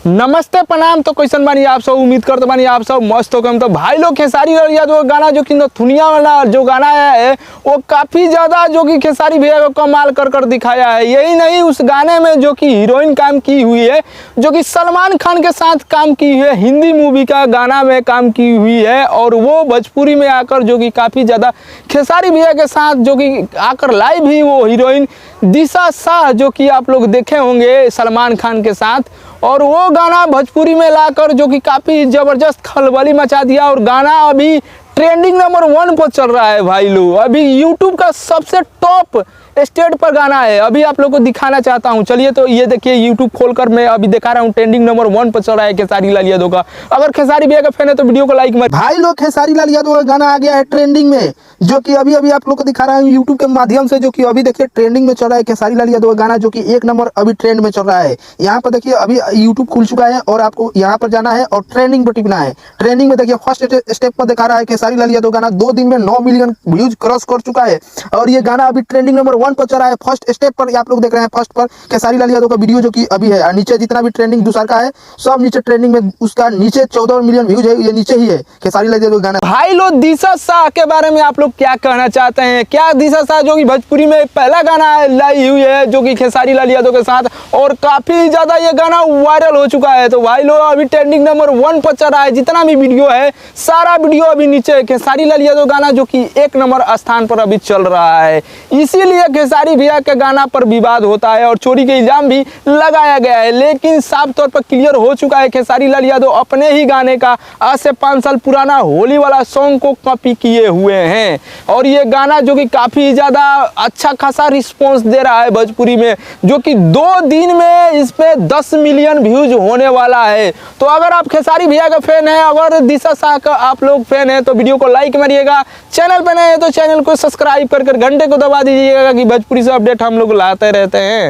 नमस्ते प्रणाम। तो क्वेश्चन बानी आप सब, उम्मीद करते बानी आप सब मस्त हो कम। तो भाई लोग खेसारी लाल यादव गाना जो कि दुनिया वाला जो गाना है वो काफ़ी ज़्यादा जो कि खेसारी भैया को कमाल कर दिखाया है। यही नहीं, उस गाने में जो कि हीरोइन काम की हुई है, जो कि सलमान खान के साथ काम की हुई है, हिंदी मूवी का गाना में काम की हुई है, और वो भोजपुरी में आकर जो कि काफ़ी ज़्यादा खेसारी भैया के साथ जो कि आकर लाइव ही वो हीरोइन दिशा शाह जो कि आप लोग देखे होंगे सलमान खान के साथ, और वो गाना भोजपुरी में लाकर जो कि काफ़ी ज़बरदस्त खलबली मचा दिया। और गाना अभी ट्रेंडिंग नंबर 1 पर चल रहा है भाई लोग। अभी यूट्यूब का सबसे टॉप स्टेट पर गाना है। अभी आप लोग को दिखाना चाहता हूं, चलिए। तो ये देखिए, यूट्यूब खोलकर मैं अभी दिखा रहा हूं, ट्रेंडिंग नंबर 1 पर चल रहा है खेसारी लाल यादव का। अगर खेसारी भैया का फैन है तो वीडियो को लाइक मत। भाई लोग, खेसारी लाल यादव का गाना आ गया है ट्रेंडिंग में, जो कि अभी आप लोग को दिखा रहा हूं यूट्यूब के माध्यम से, जो कि अभी देखिए ट्रेंडिंग में चल रहा है खेसारी लाल यादव का गाना, जो कि 1 नंबर अभी ट्रेंड में चल रहा है। यहाँ पर देखिए अभी यूट्यूब खुल चुका है और आपको यहाँ पर जाना है और ट्रेंडिंग पर टिपना है। ट्रेंडिंग में देखिए फर्स्ट स्टेप पर दिखा रहा है खेसारी लाल यादव गाना 2 दिन में 9 मिलियन व्यूज क्रॉस कर चुका है, और ये गाना अभी ट्रेंडिंग नंबर 1 पर चल रहा है। फर्स्ट स्टेप पर आप लोग देख रहे हैं, फर्स्ट पर खेसारी लाल यादव का वीडियो जो कि अभी है, और नीचे जितना भी ट्रेंडिंग दूसरा का है सब नीचे ट्रेंडिंग में, उसका नीचे 14 मिलियन व्यूज है, ये नीचे ही है खेसारी लाल यादव गाना। भाई लोग, दिशा शाह के बारे में आप लोग क्या कहना चाहते हैं? क्या दिशा शाह जो कि भोजपुरी में पहला गाना लाई हुई है जो कि खेसारी लाल यादव के साथ, और काफी ज्यादा ये गाना वायरल हो चुका है। तो भाई लोग, अभी ट्रेंडिंग नंबर 1 पर चल रहा है। जितना भी वीडियो है सारा वीडियो अभी नीचे खेसारी लाल यादव गाना जो कि 1 नंबर स्थान पर अभी चल रहा है। इसीलिए खेसारी भैया के गाना पर विवाद होता है और चोरी के इल्जाम भी लगाया गया है, लेकिन साफ तौर पर क्लियर हो चुका है खेसारी लाल यादव अपने ही गाने का आज से 5 साल पुराना होली वाला सॉन्ग को कॉपी किए हुए हैं। और ये गाना जो कि काफी ज्यादा अच्छा खासा रिस्पॉन्स दे रहा है भोजपुरी में, जो कि 2 दिन में इस पे 10 मिलियन व्यूज होने वाला है। तो अगर आप खेसारी भैया का फैन है, अगर दिशा शाह का आप लोग फैन है, तो वीडियो को लाइक मारिएगा। चैनल पे नए हैं तो चैनल को सब्सक्राइब कर घंटे को दबा दीजिएगा कि भोजपुरी से अपडेट हम लोग लाते रहते हैं।